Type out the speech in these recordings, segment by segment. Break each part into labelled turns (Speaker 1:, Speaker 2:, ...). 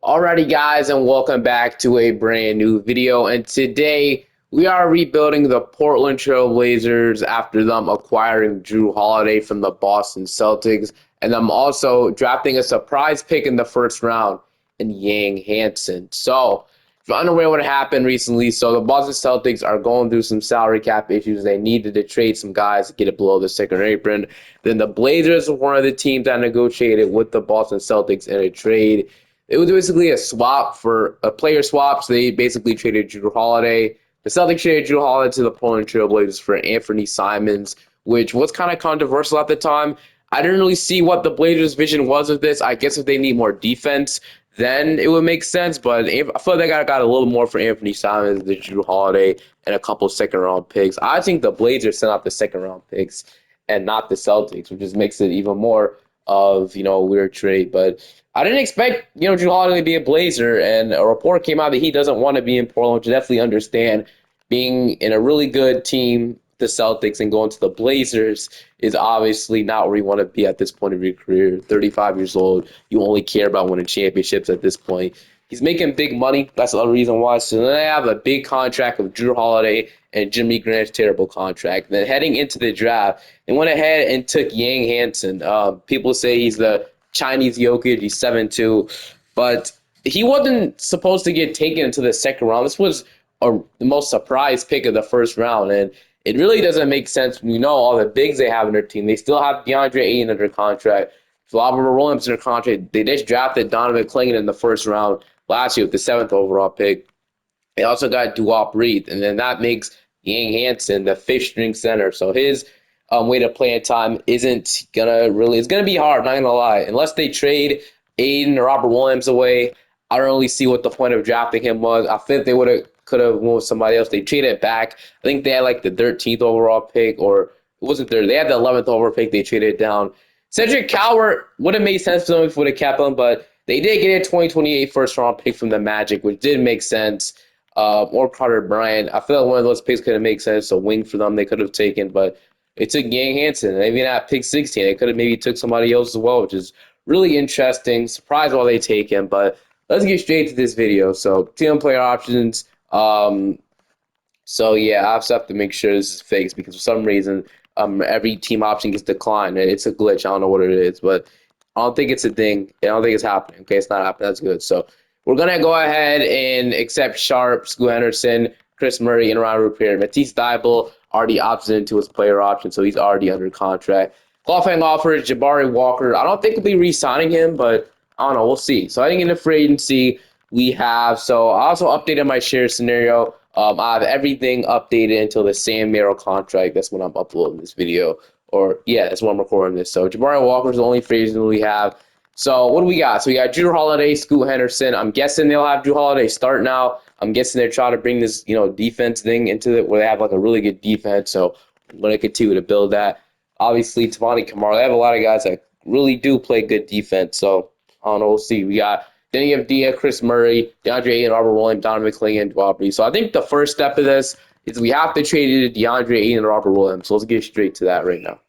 Speaker 1: Alrighty guys, and welcome back to a brand new video. And today we are rebuilding the Portland Trailblazers after them acquiring Jrue Holiday from the Boston Celtics, and them also drafting a surprise pick in the first round in Yang Hansen. So if you're unaware what happened recently, so the Boston Celtics are going through some salary cap issues. They needed to trade some guys to get it below the second apron. Then the Blazers were one of the teams that negotiated with the Boston Celtics in a trade. It was basically a swap for a player swap. So they basically traded Jrue Holiday. The Celtics traded Jrue Holiday to the Portland Trailblazers for Anthony Simons, which was kind of controversial at the time. I didn't really see what the Blazers' vision was of this. I guess if they need more defense, then it would make sense. But I feel like I got a little more for Anthony Simons than Jrue Holiday and a couple second round picks. I think the Blazers sent out the second round picks and not the Celtics, which just makes it even more of a weird trade. But I didn't expect Jrue Holiday to be a Blazer, and a report came out that he doesn't want to be in Portland, which I definitely understand. Being in a really good team, the Celtics, and going to the Blazers is obviously not where you want to be at this point of your career. 35 years old, you only care about winning championships at this point. He's making big money. That's the other reason why. So then they have a big contract with Jrue Holiday and Jimmy Grant's terrible contract. Then heading into the draft, they went ahead and took Yang Hansen. People say he's the Chinese Jokic. He's 7'2", but he wasn't supposed to get taken into the second round. This was the most surprise pick of the first round, and it really doesn't make sense when you know all the bigs they have in their team. They still have DeAndre Ayton under contract, Robert Williams under contract. They just drafted Donovan Clingan in the first round last year with the seventh overall pick. They also got Duop Reed, and then that makes Yang Hansen the fifth string center. So his way to play in time isn't gonna really. It's gonna be hard. Not gonna lie, unless they trade Aiden or Robert Williams away. I don't really see what the point of drafting him was. I think they could have won with somebody else. They traded it back. I think they had like the 13th overall pick, or it wasn't there. They had the 11th overall pick. They traded it down. Cedric Coward would have made sense for them if they would have kept him, but they did get a 2028 first round pick from the Magic, which did make sense. Or Carter Bryant. I feel like one of those picks could have made sense. A wing for them they could have taken, but it took Yang Hansen. And even at pick 16, they could have maybe took somebody else as well, which is really interesting. Surprised why they take him, but let's get straight to this video. So team player options. So yeah, I also have to make sure this is fixed because for some reason, every team option gets declined. It's a glitch. I don't know what it is, but I don't think it's a thing. I don't think it's happening. Okay, it's not happening. That's good. So we're gonna go ahead and accept Sharp, Scoot Henderson, Chris Murray, and Ryan Rupert. Matisse Thybulle already opted into his player option, so he's already under contract. Qualifying offers, Jabari Walker. I don't think we'll be re-signing him, but I don't know. We'll see. So I think in the free agency we have. So I also updated my share scenario. I have everything updated until the Sam Merrill contract. That's when I'm uploading this video. Or yeah, that's when I'm recording this. So Jabari Walker's the only free agent we have. So what do we got? So we got Jrue Holiday, Scoot Henderson. I'm guessing they'll have Jrue Holiday start now. I'm guessing they're trying to bring this, defense thing into it where they have like a really good defense. So I'm going to continue to build that. Obviously, Tavani Kamara. They have a lot of guys that really do play good defense. So I don't know. We'll see. Then you have Dia, Chris Murray, DeAndre Ayton, Robert Williams, Donovan McClain, and Duop. So I think the first step of this is we have to trade DeAndre Ayton and Robert Williams. So let's get straight to that right now.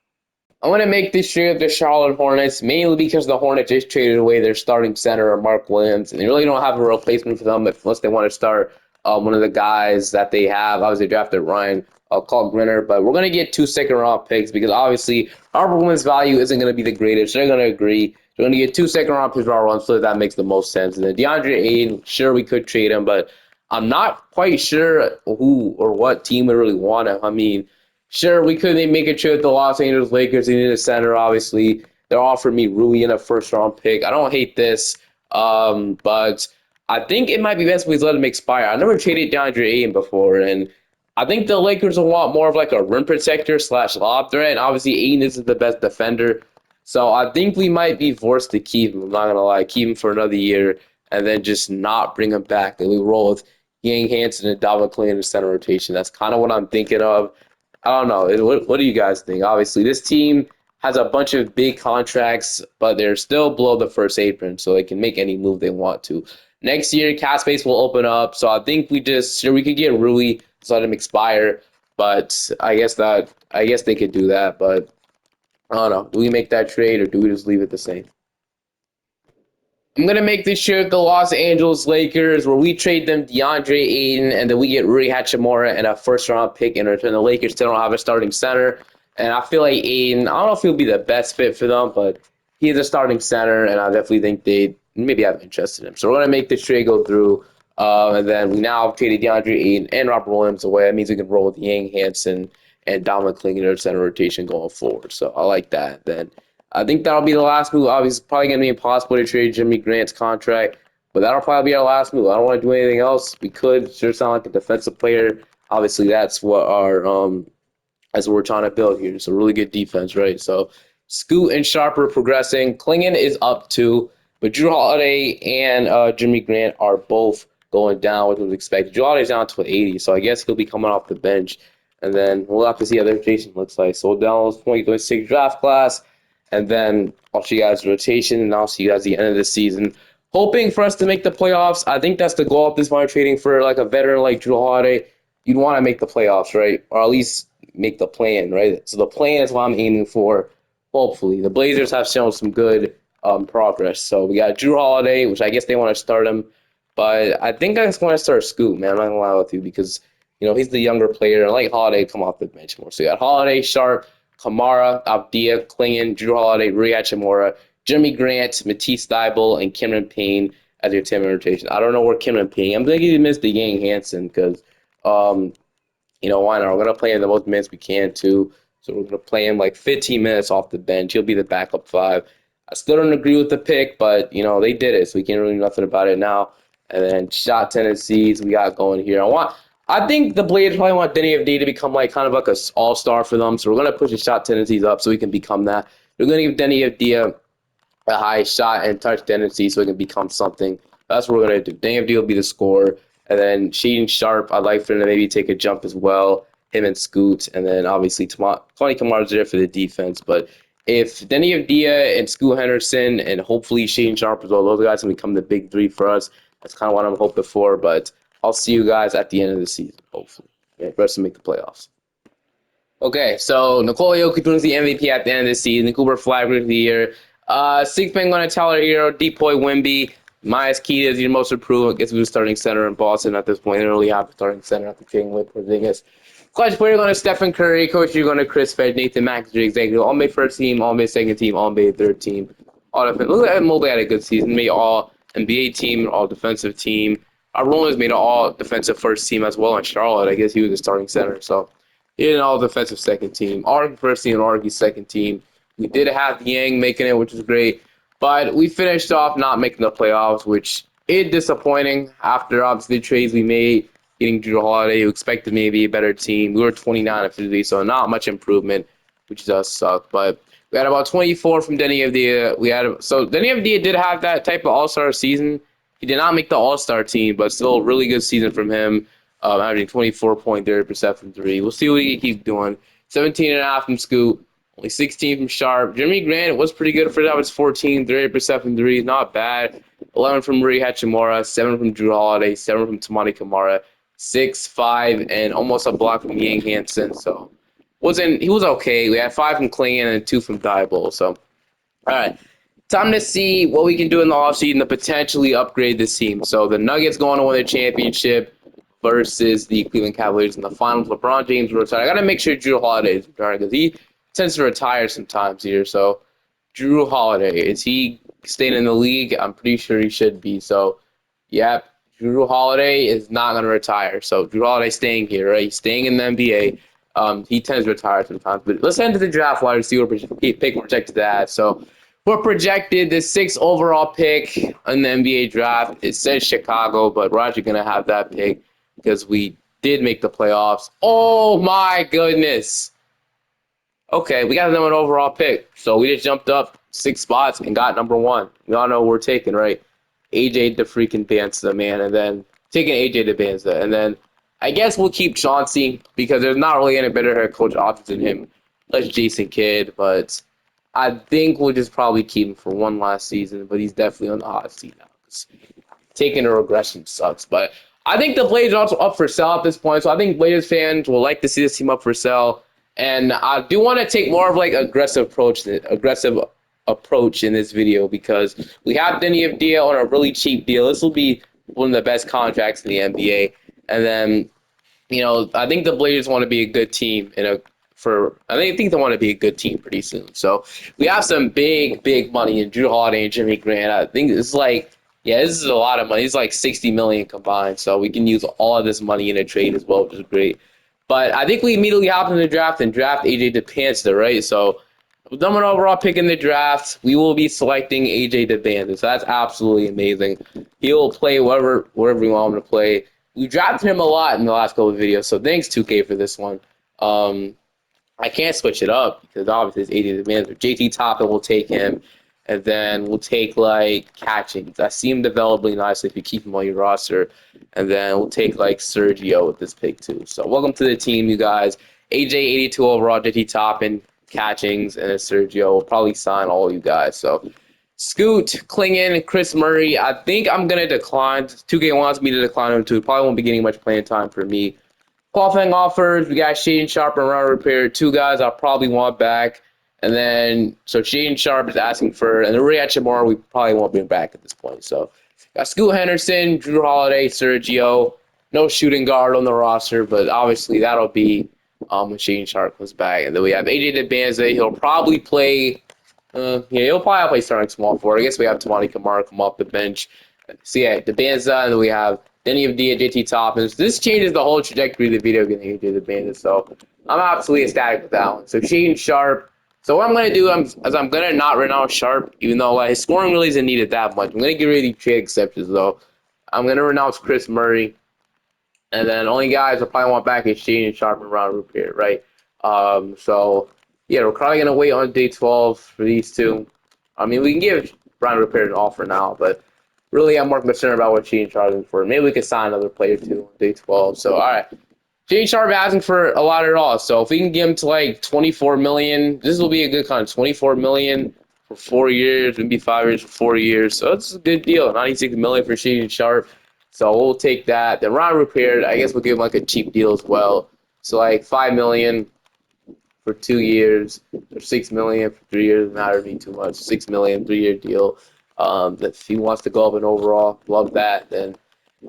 Speaker 1: I want to make this trade with the Charlotte Hornets, mainly because the Hornets just traded away their starting center, Mark Williams, and they really don't have a replacement for them unless they want to start one of the guys that they have. Obviously, drafted Ryan Kalkbrenner, but we're going to get 2 second-round picks because obviously Robert Williams' value isn't going to be the greatest. They're going to agree. They're going to get 2 second-round picks for Robert Williams, so that makes the most sense. And then DeAndre Ayton, sure, we could trade him, but I'm not quite sure who or what team would really want him. I mean, sure, we could make a trade with the Los Angeles Lakers. They need a center, obviously. They're offering me Rui in a first-round pick. I don't hate this, but I think it might be best if we let him expire. I never traded DeAndre Ayton before, and I think the Lakers will want more of like a rim protector / lob threat. And obviously, Ayton isn't the best defender, so I think we might be forced to keep him. I'm not gonna lie, keep him for another year, and then just not bring him back. And we roll with Yang Hansen and Dalvin Clean in the center rotation. That's kind of what I'm thinking of. I don't know. What do you guys think? Obviously, this team has a bunch of big contracts, but they're still below the first apron, so they can make any move they want to. Next year, cap space will open up, so I think we could get Rui, just let him expire. But I guess they could do that. But I don't know. Do we make that trade or do we just leave it the same? I'm gonna make this trade with the Los Angeles Lakers, where we trade them DeAndre Ayton, and then we get Rui Hachimura and a first-round pick in return. The Lakers still don't have a starting center, and I feel like Ayton. I don't know if he'll be the best fit for them, but he's a starting center, and I definitely think they maybe have interest in him. So we're gonna make this trade go through, and then we now have traded DeAndre Ayton and Robert Williams away. That means we can roll with Yang Hansen and Dominic Klinger center rotation going forward. So I like that. Then I think that'll be the last move. Obviously, it's probably going to be impossible to trade Jimmy Grant's contract, but that'll probably be our last move. I don't want to do anything else. We could sure sound like a defensive player. Obviously, that's what we're trying to build here. So really good defense, right? So Scoot and Sharp are progressing. Klingon is up too, but Jrue Holiday and Jimmy Grant are both going down, which was expected. Jrue Holiday's down to 80, so I guess he'll be coming off the bench. And then we'll have to see how their rotation looks like. So we'll download this 2026 draft class. And then I'll show you guys rotation, and I'll see you guys at the end of the season. Hoping for us to make the playoffs. I think that's the goal of this point trading for like a veteran like Jrue Holiday. You'd want to make the playoffs, right? Or at least make the plan, right? So the plan is what I'm aiming for. Hopefully, the Blazers have shown some good progress. So we got Jrue Holiday, which I guess they want to start him, but I think I just want to start Scoot, man. I'm not gonna lie with you because he's the younger player. I like Holiday to come off the bench more. So you got Holiday, Sharp, Kamara, Abdia, Klingon, Jrue Holiday, Rui Hachimura, Jimmy Grant, Matisse Thybulle, and Cameron Payne as your 10-man rotation. I don't know where Cameron Payne. I'm thinking he missed the Yang Hansen because, why not? We're going to play him the most minutes we can, too. So we're going to play him like 15 minutes off the bench. He'll be the backup 5. I still don't agree with the pick, but, they did it, so we can't really do nothing about it now. And then shot tendencies we got going here. I think the Blazers probably want Denny Avdija to become like kind of like an all-star for them. So we're going to push his shot tendencies up so he can become that. We're going to give Denny Avdija a high shot and touch tendency so he can become something. That's what we're going to do. Denny Avdija will be the scorer. And then Shaedon Sharp, I'd like for him to maybe take a jump as well. Him and Scoot. And then obviously Tony Kamara's there for the defense. But if Denny Avdija and Scoot Henderson and hopefully Shaedon Sharp as well, those guys can become the big 3 for us. That's kind of what I'm hoping for. But I'll see you guys at the end of the season, hopefully. For us to make the playoffs. Okay, so Nikola Jokic wins the MVP at the end of the season. Cooper Flag of the year. Sixth man going to Tyler Hero, Depoy Wimby. Myles Keita is your most improved. I guess we were starting center in Boston at this point. They don't really have a starting center after trading with Porzingis. Clutch player going to Stephen Curry. Coach, you're going to Chris Fed, Nathan Mack, executive. All made first team, all made second team, all made third team. All defense. Look at Mobley had a good season. Made all NBA team, all defensive team. Rollins made an all-defensive first team as well in Charlotte. I guess he was the starting center. So he had an all-defensive second team. Argy first team and Argy second team. We did have Yang making it, which was great. But we finished off not making the playoffs, which is disappointing after, obviously, the trades we made, getting Jrue Holiday, who expected maybe a better team. We were 29-50, so not much improvement, which does suck. But we had about 24 from Denny Avdija. So Denny Avdija did have that type of all-star season. He did not make the All-Star team, but still a really good season from him, averaging 24.3% from 3. We'll see what he keeps doing. 17.5 from Scoot, only 16 from Sharp. Jimmy Grant was pretty good for that. Was 30% from 3. Not bad. 11 from Rui Hachimura, 7 from Jrue Holiday, 7 from Tamani Kamara, 6, 5, and almost a block from Yang Hansen. So he was okay. We had 5 from Klingon and 2 from Thybulle. So, all right. Time to see what we can do in the offseason to potentially upgrade this team. So the Nuggets going to win the championship versus the Cleveland Cavaliers in the finals. LeBron James will retire. I got to make sure Jrue Holiday is retiring because he tends to retire sometimes here. So Jrue Holiday, is he staying in the league? I'm pretty sure he should be. So, yeah, Jrue Holiday is not going to retire. So Jrue Holiday staying here, right? He's staying in the NBA. He tends to retire sometimes. But let's head into the draft wire to see what pick we're projected to have. So we're projected the 6th overall pick in the NBA draft. It says Chicago, but we're actually going to have that pick because we did make the playoffs. Oh, my goodness. Okay, we got the number 1 overall pick. So we just jumped up 6 spots and got number 1. We all know what we're taking, right? AJ the freaking Banza, man. And then taking AJ the Banza. And then I guess we'll keep Chauncey because there's not really any better head coach options than him. That's Jason Kidd, but I think we'll just probably keep him for one last season, but he's definitely on the hot seat now. Taking a regression sucks, but I think the Blazers are also up for sale at this point, so I think Blazers fans will like to see this team up for sale, and I do want to take more of like aggressive approach, aggressive approach in this video because we have Denny Avdia on a really cheap deal. This will be one of the best contracts in the NBA. And then, I think the Blazers want to be a good team I think they want to be a good team pretty soon. So we have some big money in Jrue Holiday and Jimmy Grant. I think this is a lot of money. It's like 60 million combined. So we can use all of this money in a trade as well, which is great. But I think we immediately hop in the draft and draft AJ DePanzer, right? So with number one overall pick in the draft, we will be selecting AJ DePanzer. So that's absolutely amazing. He'll play wherever we want him to play. We drafted him a lot in the last couple of videos, so thanks 2K for this one. I can't switch it up because obviously it's AJ DePanzer. JT Toppin will take him, and then we'll take like Catchings. I see him developing nicely if you keep him on your roster. And then we'll take like Sergio with this pick too. So welcome to the team, you guys. AJ 82 overall, JT Toppin, Catchings, and Sergio will probably sign all you guys. So Scoot, Klingon, Chris Murray. I think I'm gonna decline. 2K wants me to decline him too. Probably won't be getting much playing time for me. Qualifying offers, we got Shaden Sharp and Ron Repair, two guys I'll probably want back. And then, so Shaden Sharp is asking for, and the Riyad Chamorro we probably won't bring back at this point. So, got Scoot Henderson, Jrue Holiday, Sergio. No shooting guard on the roster, but obviously that'll be when Shaden Sharp comes back. And then we have AJ DeBanza. He'll probably play, he'll probably play starting small forward. I guess we have Tamani Kamara come off the bench. So, yeah, DeBanza, and then we have Denny Avdia, JT Toppin. This changes the whole trajectory of the video getting AJ DeBanza. So, I'm absolutely ecstatic with that one. So, Shaden Sharp. So what I'm going to do is I'm going to not renounce Sharp, even though his scoring really isn't needed that much. I'm going to get rid of the trade exceptions, though. I'm going to renounce Chris Murray. And then only guys I probably want back is Shaden Sharp and Ron Repair, right? So, yeah, we're probably going to wait on day 12 for these two. I mean, we can give Ron Repair an offer now, but really I'm more concerned about what Shaden Sharp is for. Maybe we could sign another player, too, on day 12. So, all right. Shaden Sharp asking for a lot at all. So if we can get him to like 24 million, this will be a good contract. 24 million for 4 years, maybe 5 years for 4 years. So it's a good deal. 96 million for Shaden Sharp. So we'll take that. Then Ron Repaired, I guess we'll give him like a cheap deal as well. So like 5 million for 2 years, or 6 million for 3 years. Not really too much. 6 million 3-year deal. If he wants to go up in overall, love that. Then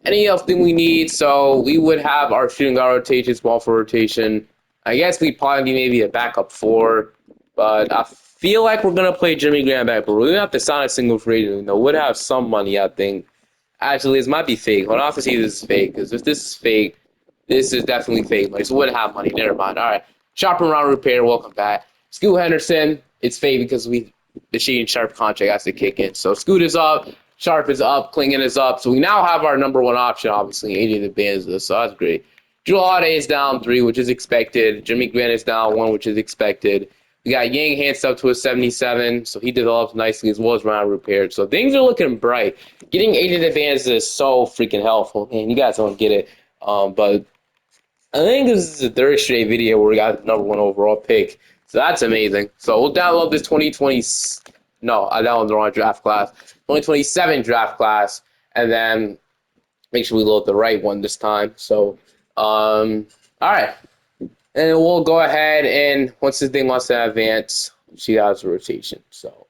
Speaker 1: any else thing we need, so we would have our shooting guard rotation, small forward rotation. I guess we'd probably be maybe a backup 4, but I feel like we're going to play Jimmy Grant back, but we're going to have to sign a single free agent. Would have some money, I think. Actually, this might be fake. Hold on, I have to see if this is fake, because if this is fake, this is definitely fake. Like, so would have money. Never mind. All right. Shop and Round Repair, welcome back. Scoot Henderson, it's fake because the Shaden Sharp contract has to kick in. So Scoot is up. Sharp is up, Klingon is up. So we now have our number one option, obviously, AJ DeBanza. So that's great. Jrue Holiday is down 3, which is expected. Jimmy Grant is down 1, which is expected. We got Yang Hansen up to a 77, so he develops nicely as well as Ron Repaired. So things are looking bright. Getting AJ DeBanza is so freaking helpful. Man, you guys don't get it. But I think this is the 3rd straight video where we got the number 1 overall pick. So that's amazing. So we'll download this 2020. No, I downloaded the wrong draft class. 2027 draft class, and then make sure we load the right one this time. So, all right. And we'll go ahead and once this thing wants to advance, she has a rotation. So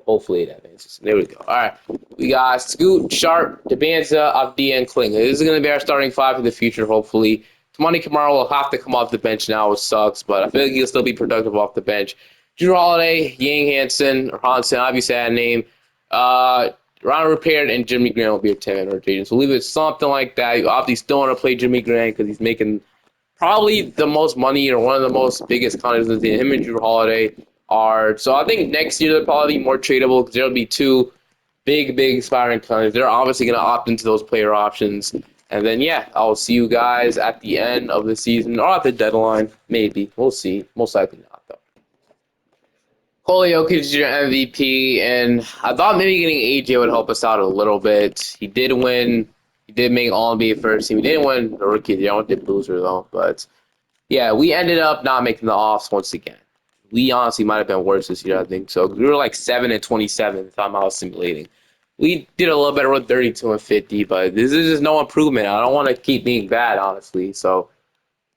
Speaker 1: hopefully it advances. There we go. All right. We got Scoot, Sharp, DeBanza, Avdia, and Klingon. This is going to be our starting 5 for the future, hopefully. Tamani Kamara will have to come off the bench now, which sucks, but I feel like he'll still be productive off the bench. Jrue Holiday, Yang Hansen, or Hansen, obviously that name. Ron Repaired and Jimmy Grant will be a 10-man rotation. So leave it something like that. You obviously still want to play Jimmy Grant because he's making probably the most money or one of the most biggest contracts in the team. Him and Jrue Holiday are. So I think next year they'll probably be more tradable because there'll be 2 big expiring contracts. They're obviously going to opt into those player options. And then, yeah, I'll see you guys at the end of the season or at the deadline. Maybe. We'll see. Most likely not, though. Nikola Jokic is your MVP, and I thought maybe getting AJ would help us out a little bit. He did win. He did make All-NBA first team. He didn't win the rookie. They don't did loser, though. But, yeah, we ended up not making the offs once again. We honestly might have been worse this year, I think. So we were like 7-27 if I'm out simulating. We did a little better with 32-50, but this is just no improvement. I don't want to keep being bad, honestly. So,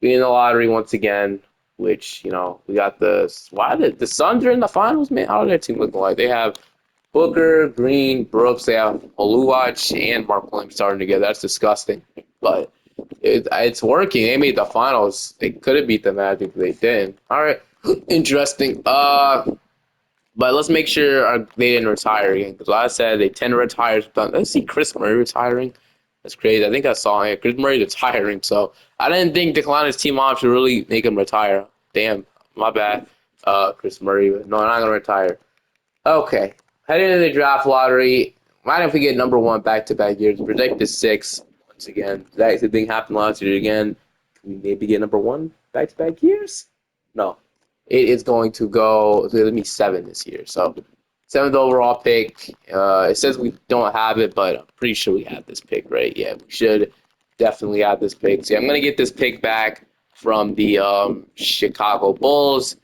Speaker 1: being in the lottery once again. which, you know, we got the Suns are in the finals, man. How does that team look like? They have Booker, Green, Brooks. They have Oluwach and Mark Williams starting together. That's disgusting, but it's working. They made the finals. They could have beat the Magic, but they didn't. All right, interesting. But let's make sure they didn't retire again, because like I said, they tend to retire. Let's see Chris Murray retiring. That's crazy. I think I saw it. Chris Murray retiring, so I didn't think declining his team option should really make him retire. Damn, my bad, Chris Murray. But no, I'm not gonna retire. Okay, heading into the draft lottery. Mind if we get number one back-to-back years? Predict the six once again. That thing happened last year again. Can we maybe get number one back-to-back years? No. It is going to go, it's going to be 7 this year. So, 7th overall pick. It says we don't have it, but I'm pretty sure we have this pick, right? Yeah, we should definitely have this pick. So, I'm going to get this pick back from the Chicago Bulls.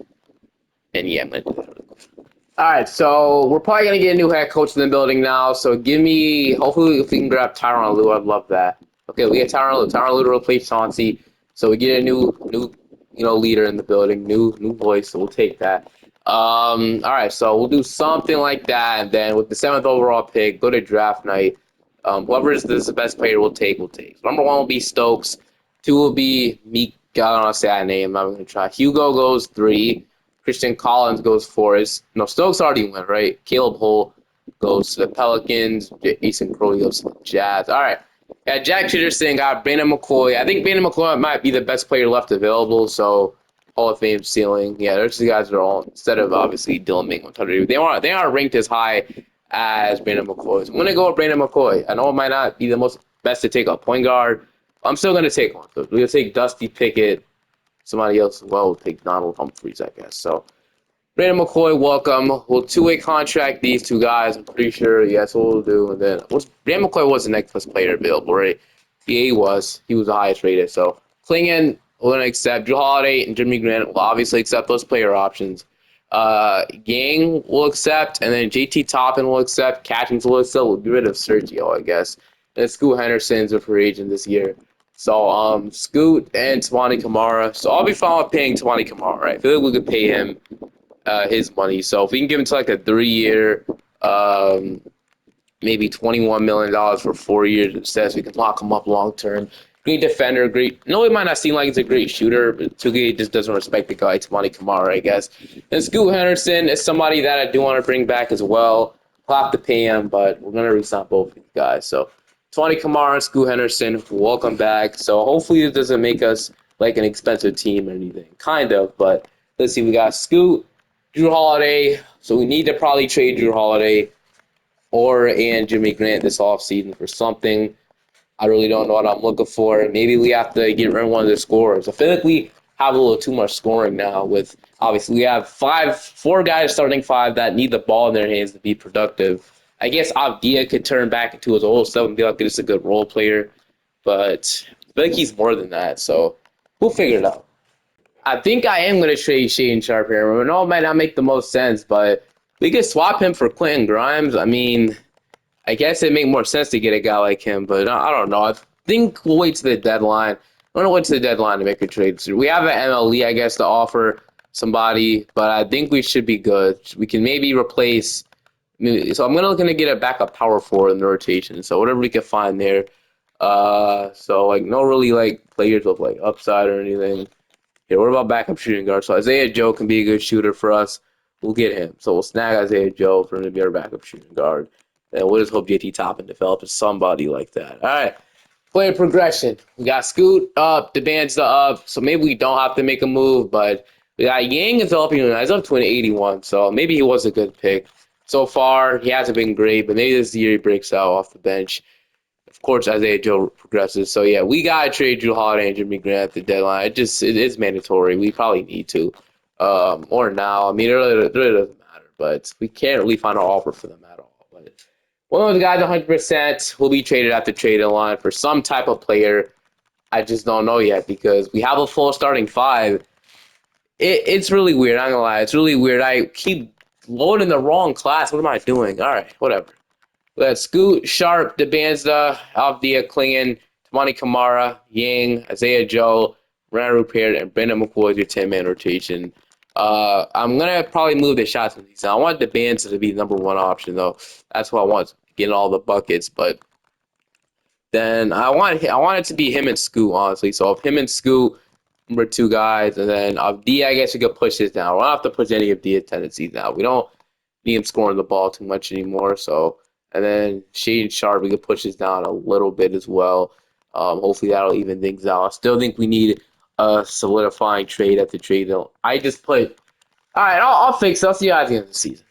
Speaker 1: And yeah, I'm going to do that. All right, so we're probably going to get a new head coach in the building now. So, hopefully, if we can grab Tyronn Lue, I'd love that. Okay, we get Tyronn Lue. Tyronn Lue to replace Chauncey. So, we get a new leader in the building, new voice, so we'll take that. All right, so we'll do something like that, and then with the 7th overall pick, go to draft night. Whoever is the best player we'll take. So number 1 will be Stokes. 2 will be Meek. I don't know how to say that name. I'm going to try. Hugo goes 3. Christian Collins goes 4. No, Stokes already went, right? Caleb Hull goes to the Pelicans. Easton Crowley goes to the Jazz. All right. Yeah, Jack Chitterson got Brandon McCoy. I think Brandon McCoy might be the best player left available, so Hall of Fame ceiling. Yeah, those two guys are all, instead of obviously Dylan Ming. They aren't ranked as high as Brandon McCoy. So I'm going to go with Brandon McCoy. I know it might not be the most best to take a point guard. I'm still going to take one. So we're going to take Dusty Pickett. Somebody else as well will take Donald Humphreys, I guess. So Brandon McCoy, welcome. We'll two-way contract these two guys. I'm pretty sure. Yeah, that's what we'll do. And then Brandon McCoy was the next best player available, right? Yeah, he was. He was the highest rated. So Klingon will going to accept. Jrue Holiday and Jimmy Grant will obviously accept those player options. Yang will accept, and then JT Toppin will accept. Catchings will accept. We'll get rid of Sergio, I guess. And Scoot Henderson's a free agent this year. So Scoot and Tamani Kamara. So I'll be fine with paying Tamani Kamara, right? I feel like we could pay him his money. So if we can give him to like a 3-year, maybe $21 million for 4 years instead, so we can lock him up long term. Great defender, great. No, it might not seem like he's a great shooter, but 2K just doesn't respect the guy, Tamani Kamara, I guess. And Scoot Henderson is somebody that I do want to bring back as well. We'll have to pay him, but we're going to re-sign both of these guys. So Tamani Kamara and Scoot Henderson, welcome back. So hopefully it doesn't make us like an expensive team or anything. Kind of, but let's see. We got Scoot, Jrue Holiday. So we need to probably trade Jrue Holiday and Jimmy Grant this offseason for something. I really don't know what I'm looking for. Maybe we have to get rid of one of the scorers. I feel like we have a little too much scoring now. With obviously we have 4 guys starting 5 that need the ball in their hands to be productive. I guess Avdia could turn back into his old self and be like just a good role player, but I feel like he's more than that. So we'll figure it out. I think I am going to trade Shaedon Sharpe here. I know it might not make the most sense, but we could swap him for Quentin Grimes. I mean, I guess it'd make more sense to get a guy like him, but I don't know. I think we'll wait to the deadline. I'm going to wait to the deadline to make a trade. So we have an MLE, I guess, to offer somebody, but I think we should be good. We can maybe replace. So I'm looking to get a backup power forward in the rotation. So whatever we can find there. So like no really like players with like upside or anything. Yeah, what about backup shooting guard? So Isaiah Joe can be a good shooter for us. We'll get him. So we'll snag Isaiah Joe for him to be our backup shooting guard. And we'll just hope JT Toppin develops somebody like that. All right. Player progression. We got Scoot up, DeBanza up. So maybe we don't have to make a move, but we got Yang developing. He's up to an 81. So maybe he was a good pick. So far, he hasn't been great, but maybe this year he breaks out off the bench. Of course, Isaiah Joe progresses. So, yeah, we got to trade Jrue Holiday and Jimmy Grant at the deadline. It is mandatory. We probably need to. Or now. I mean, it really doesn't matter. But we can't really find an offer for them at all. But one of the guys 100% will be traded at the trade line for some type of player. I just don't know yet because we have a full starting 5. It's really weird. I'm not going to lie. It's really weird. I keep loading the wrong class. What am I doing? All right, whatever. Let's Scoot, Sharpe, DeBanza, Avdia, Klingon, Tamani Kamara, Yang, Isaiah Joe, Ryan Rupert, and Brandon McCoy is your 10-man rotation. I'm gonna probably move the shots from these. I want the bands to be the #1 option though. That's what I want, getting all the buckets. But then I want it to be him and Scoot, honestly. So if him and Scoot number 2 guys, and then D, I guess we could push this down. We don't have to push any of D's tendencies now. We don't need him scoring the ball too much anymore. So, and then Shaden Sharp, we could push this down a little bit as well. Hopefully that'll even things out. I still think we need a solidifying trade at the trade deal. I just put, all right, I'll fix it. I'll see you at the end of the season.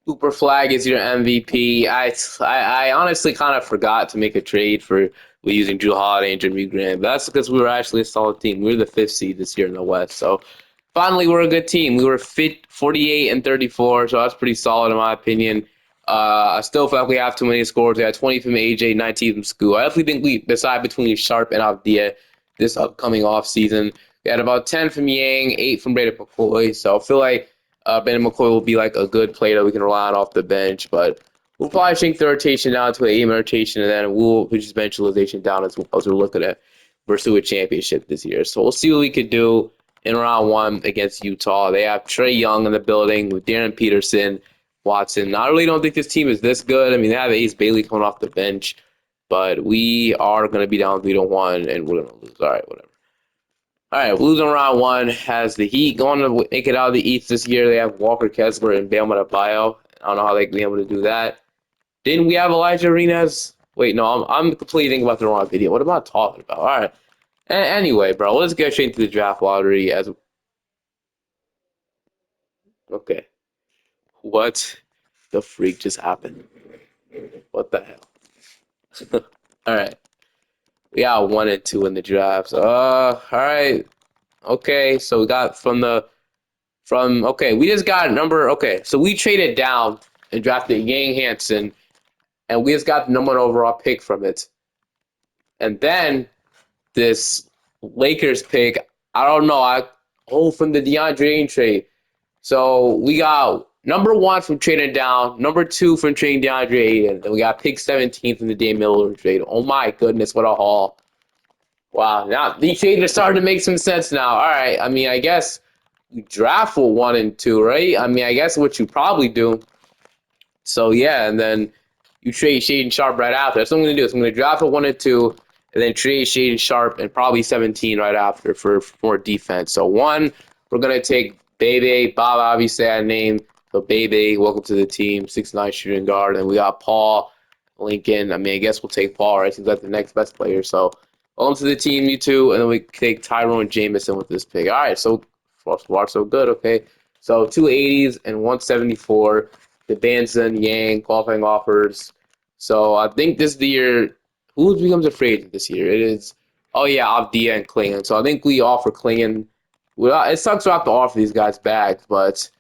Speaker 1: Cooper Flag is your MVP. I honestly kind of forgot to make a trade for using Jrue Holiday and Jimmy Graham. That's because we were actually a solid team. We were the 5th seed this year in the West. So finally, we're a good team. We were 48 and 34, so that's pretty solid in my opinion. I still feel like we have too many scores. We had 20 from AJ, 19 from School. I definitely think we decide between Sharp and Avdia this upcoming offseason. We had about 10 from Yang, 8 from Brandon McCoy. So I feel like Brandon McCoy will be like a good player that we can rely on off the bench. But we'll probably shrink the rotation down to an 8-man rotation, and then we'll push his bench utilization down as we're looking at pursue a championship this year. So we'll see what we could do in round 1 against Utah. They have Trae Young in the building with Darren Peterson, Watson. I really don't think this team is this good. I mean, they have Ace Bailey coming off the bench, but we are going to be down 3-1, and we're going to lose. All right, whatever. All right, losing round 1 has the Heat going to make it out of the East this year. They have Walker Kessler and Bam Adebayo. I don't know how they can be able to do that. Didn't we have Elijah Arenas? Wait, no, I'm completely thinking about the wrong video. What am I talking about? All right. Anyway, bro, let's get straight into the draft lottery. Okay, what the freak just happened? What the hell? All right, we got 1 and 2 in the drafts. All right. Okay, so we got we just got number. Okay, so we traded down and drafted Yang Hansen, and we just got the #1 overall pick from it. And then this Lakers pick, I don't know, from the DeAndre Ayton trade. So we got #1 from trading down, #2 from trading DeAndre Ayton, and we got pick 17 from the Dame Miller trade. Oh my goodness, what a haul. Wow, now these trades are starting to make some sense now. All right, I mean, I guess you draft for 1 and 2, right? I mean, I guess what you probably do. So yeah, and then you trade Shaden Sharp right after. That's what I'm gonna do. So I'm gonna draft for 1 and 2, and then trade Shaden Sharp and probably 17 right after for more defense. So 1, we're gonna take Bebe. Bob obviously I named. So Bebe, welcome to the team, 6'9" shooting guard. And we got Paul Lincoln. I mean, I guess we'll take Paul, right? Seems like the next best player. So welcome to the team, you two. And then we take Tyrone Jamison with this pick. All right, so far so good. Okay, so 280s and 174. The Banson, Yang, qualifying offers. So I think this is the year. Who becomes a free agent this year? It is, oh yeah, Avdia and Klingon. So I think we offer Klingon. Well, it sucks to have to offer these guys back, but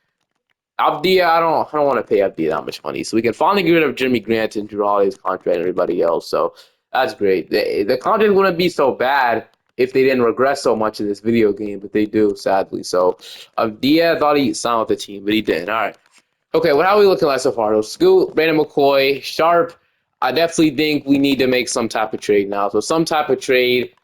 Speaker 1: Avdia, I don't want to pay Avdia that much money. So we can finally get rid of Jimmy Grant and Jrue Holiday's contract and everybody else. So that's great. The contract wouldn't be so bad if they didn't regress so much in this video game, but they do, sadly. So Avdia thought he signed with the team, but he didn't. All right. Okay, well, how are we looking like so far? So Scoot, Brandon McCoy, Sharp. I definitely think we need to make some type of trade now. So some type of trade.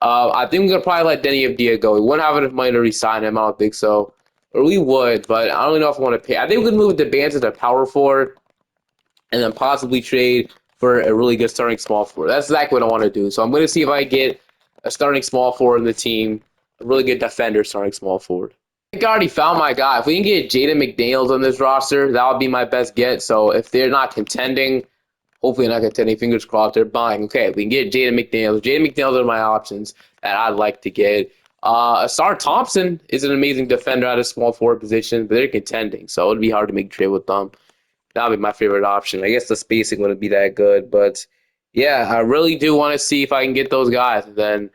Speaker 1: I think we're going to probably let Denny Avdia go. We wouldn't have enough money to re-sign him. I don't think so. Or we would, but I don't really know if I want to pay. I think we could move the bands to power forward and then possibly trade for a really good starting small forward. That's exactly what I want to do. So I'm going to see if I get a starting small forward in the team, a really good defender starting small forward. I think I already found my guy. If we can get Jaden McDaniels on this roster, that would be my best get. So if they're not contending, hopefully not contending, fingers crossed, they're buying. Okay, we can get Jaden McDaniels. Jaden McDaniels are my options that I'd like to get. Asar Thompson is an amazing defender at a small forward position, but they're contending, so it'd be hard to make a trade with them. That would be my favorite option. I guess the spacing wouldn't be that good, but yeah, I really do want to see if I can get those guys. And then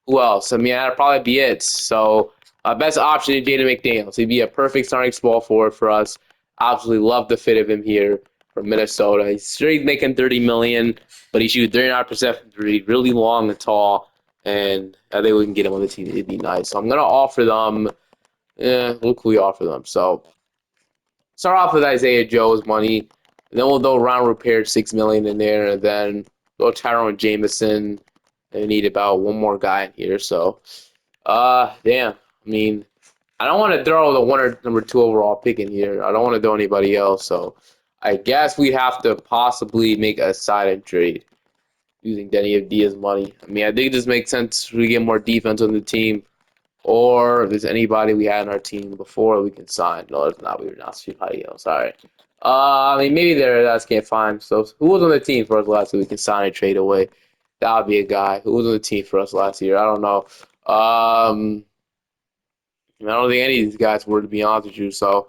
Speaker 1: who else? I mean, that'd probably be it. So best option is Jaden McDaniels. He'd be a perfect starting small forward for us. Absolutely love the fit of him here from Minnesota. He's sure he's making $30 million, but he shoots 39% from three, really long and tall. And I think we can get him on the team. It'd be nice. So I'm gonna offer them. Look who we offer them. So start off with Isaiah Joe's money, and then we'll go round repaired $6 million in there, and then go Tyrone Jamison. And we need about one more guy in here. So Damn. I mean, I don't want to throw the one or number two overall pick in here. I don't want to throw anybody else. So I guess we'd have to possibly make a side trade using Denny of Diaz money. I mean, I think this makes sense. We get more defense on the team, or if there's anybody we had on our team before we can sign. No, it's not. We were not anybody else. All right. I mean, maybe there that's can't find. So who was on the team for us last year? We can sign and trade away. That would be a guy. Who was on the team for us last year? I don't know. I don't think any of these guys were, to be honest with you. So,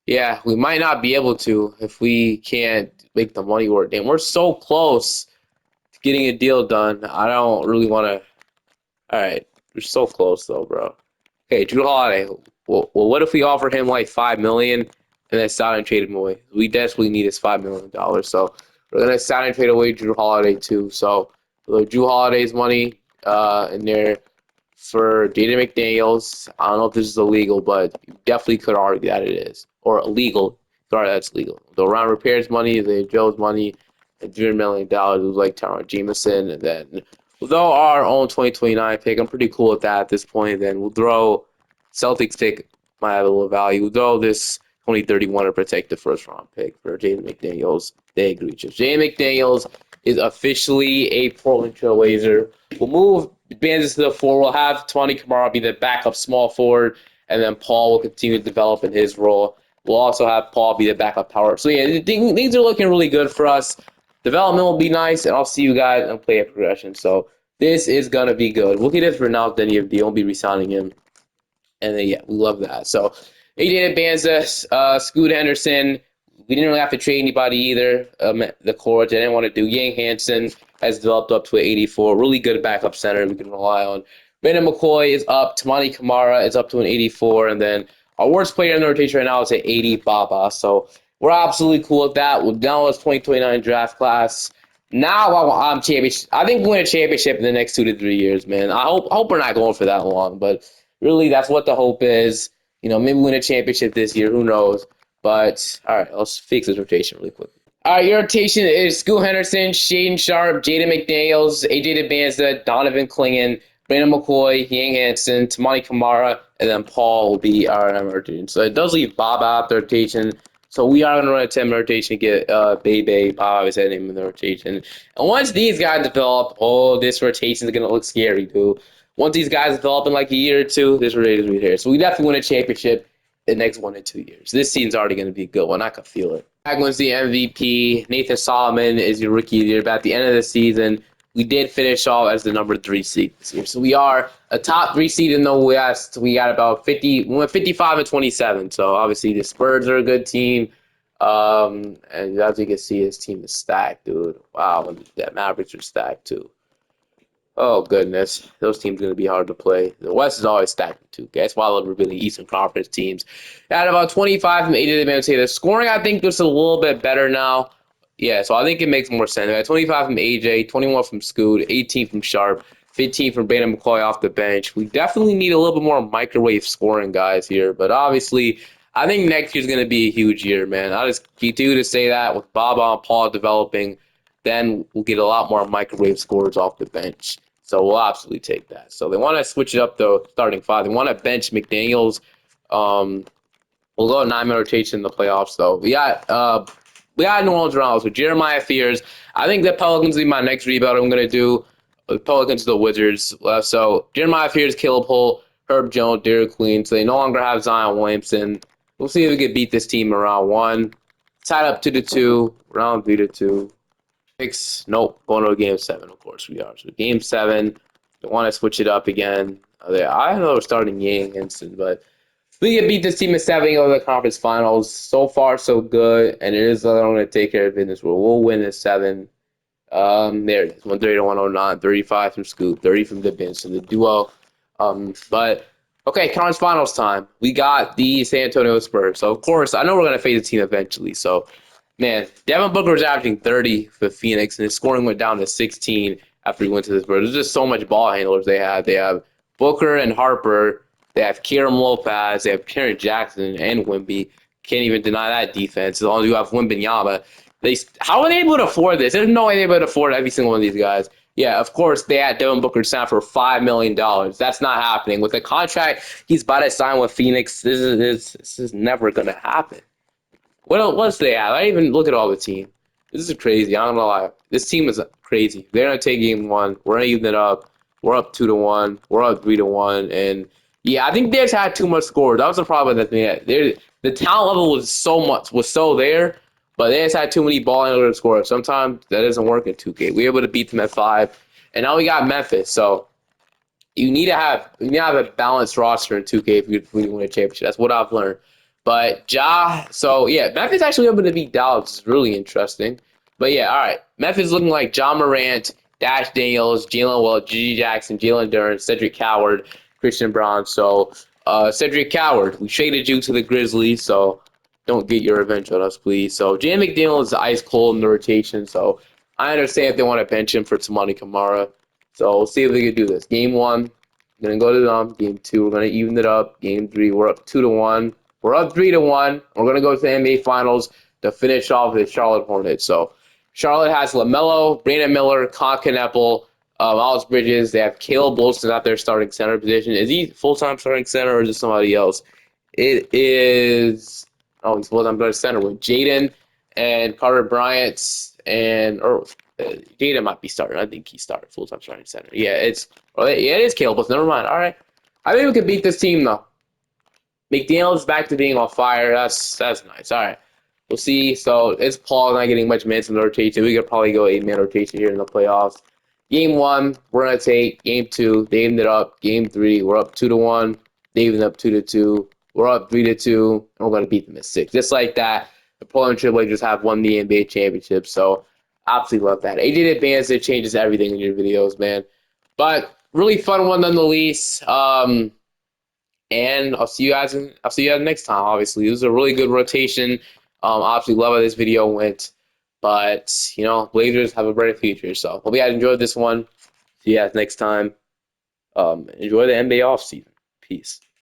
Speaker 1: yeah, we might not be able to if we can't make the money work. Damn, we're so close to getting a deal done. I don't really want to. All right, we're so close though, bro. Okay, Jrue Holiday. Well, what if we offer him like $5 million and then sign and trade him away? We desperately need his $5 million, so we're gonna sign and trade away Jrue Holiday too. So, Jrue Holiday's money in there for Jaden McDaniels. I don't know if this is illegal, but you definitely could argue that it is. Or illegal. Sorry, that's legal. The round repairs money, the Joe's money, and $3 million was like Tyron Jameson. And then we'll throw our own 2029 pick. I'm pretty cool with that at this point. Then we'll throw Celtics pick, might have a little value. We'll throw this 2031 to protect the first round pick for Jaden McDaniels. They agree. Jaden McDaniels is officially a Portland Trailblazer. We'll move Bands to the four. We'll have Tony Kamara be the backup small forward, and then Paul will continue to develop in his role. We'll also have Paul be the backup power. So yeah, things are looking really good for us. Development will be nice, and I'll see you guys and play a progression. So this is gonna be good. We'll get it for now. Then you won't be resigning him, and then yeah, we love that. So AJ Banza, Scoot Henderson. We didn't really have to trade anybody either. The core, I didn't want to do. Yang Hansen has developed up to an 84. Really good backup center we can rely on. Brandon McCoy is up. Tamani Kamara is up to an 84. And then our worst player in the rotation right now is an 80, Baba. So we're absolutely cool with that. We're down with 2029 draft class. Now I'm championship. I think we win a championship in the next 2 to 3 years, man. I hope we're not going for that long, but really that's what the hope is. Maybe win a championship this year. Who knows? But all right, let's fix this rotation really quick. All right, your rotation is Scoot Henderson, Shaden Sharp, Jaden McDaniels, AJ DeBanza, Donovan Clingan, Brandon McCoy, Yang Hansen, Tamani Kamara, and then Paul will be our rotation. So it does leave Bob out the rotation. So we are going to run a 10 rotation to get Bebe, Bob is his name in the rotation. And once these guys develop, this rotation is going to look scary, dude. Once these guys develop in like a year or two, this rotation is here. So we definitely win a championship the next 1 to 2 years. This season's already going to be a good one. I can feel it. Bagwin's the MVP. Nathan Solomon is your rookie of the year. But at the end of the season, we did finish off as the number 3 seed this year. So we are a top 3 seed in the West. We got about 50. We went 55 and 27. So obviously the Spurs are a good team. And as you can see, his team is stacked, dude. Wow, and the Mavericks are stacked too. Oh goodness, those teams are going to be hard to play. The West is always stacked too. Okay? That's why I love really Eastern Conference teams. At about 25 from 80 to say the scoring, I think just a little bit better now. Yeah, so I think it makes more sense. At 25 from AJ, 21 from Scoot, 18 from Sharp, 15 from Brandon McCoy off the bench. We definitely need a little bit more microwave scoring guys here, but obviously, I think next year's going to be a huge year, man. I just continue to say that with Baba and Paul developing, then we'll get a lot more microwave scores off the bench. So we'll absolutely take that. So they want to switch it up, though, starting five. They want to bench McDaniels. We'll go 9-man rotation in the playoffs, though. We got New Orleans around. So Jeremiah Fears. I think the Pelicans will be my next rebuild I'm going to do. The Pelicans to the Wizards. So Jeremiah Fears, Caleb Hull, Herb Jones, Derek Queen. So they no longer have Zion Williamson. We'll see if we can beat this team in round 1. Tied up 2-2. Round 3-2. 6. Nope. Going to game 7, of course we are. So game 7. They want to switch it up again. I know we're starting Yang Henson, but we can beat this team in 7 of the conference finals. So far, so good. And it is I'm going to take care of business. We'll win this 7. There it is. 130 to 109. 35 from Scoop. 30 from the bench. So the duo. But okay, conference finals time. We got the San Antonio Spurs. So of course, I know we're going to face the team eventually. So man, Devin Booker was averaging 30 for Phoenix, and his scoring went down to 16 after he went to the Spurs. There's just so much ball handlers they have. They have Booker and Harper. They have Kieran Lopez. They have Karen Jackson and Wemby. Can't even deny that defense. As long as you have Wembanyama. How are they able to afford this? There's no way they're able to afford every single one of these guys. Yeah, of course they had Devin Booker sign for $5 million. That's not happening with the contract he's about to sign with Phoenix. This is never gonna happen. What else? What's they have? I didn't even look at all the team. This is crazy. I'm not gonna lie. This team is crazy. They're gonna take game one. We're gonna even it up. We're up 2-1. We're up 3-1. And yeah, I think they just had too much score. That was the problem that they had. The talent level was so there, but they just had too many ball handlers to score. Sometimes that doesn't work in 2K. We were able to beat them at 5, and now we got Memphis. So you need to have a balanced roster in 2K if we win a championship. That's what I've learned. But so yeah, Memphis actually able to beat Dallas is really interesting. But yeah, all right. Memphis looking like John Morant, Dash Daniels, Jalen Well, G.G. Jackson, Jalen Duren, Cedric Coward, Christian Brown. So Cedric Coward, we traded you to the Grizzlies, so don't get your revenge on us, please. So Jan McDaniel is ice cold in the rotation, so I understand if they want to bench him for Tamani Kamara. So we'll see if they can do this. Game one, we're gonna go to them. Game two, we're gonna even it up. Game three, we're up 2-1. We're up 3-1. We're gonna go to the NBA Finals to finish off the Charlotte Hornets. So Charlotte has LaMelo, Brandon Miller, Con Kneppel, Miles Bridges. They have Caleb Wilson at their starting center position. Is he full-time starting center or is it somebody else? It is. Oh, he's full-time starting center with Jaden and Carter Bryant or Jaden might be starting. I think he started full-time starting center. Yeah, it is Caleb Wilson. Never mind. All right, I think we can beat this team though. McDaniel's back to being on fire. That's nice. All right. We'll see. So it's Paul not getting much minutes in the rotation. We could probably go 8-man rotation here in the playoffs. Game one, we're gonna take. Game two, they evened it up. Game three, we're up 2-1. They evened up 2-2. We're up 3-2, and we're gonna beat them at 6. Just like that, the Portland Trailblazers have won the NBA championship. So absolutely love that. AJ Advanced changes everything in your videos, man. But really fun one nonetheless. And I'll see you guys next time. Obviously, it was a really good rotation. Obviously, love how this video went. But Blazers have a bright future. So hope you guys enjoyed this one. See you guys next time. Enjoy the NBA offseason. Peace.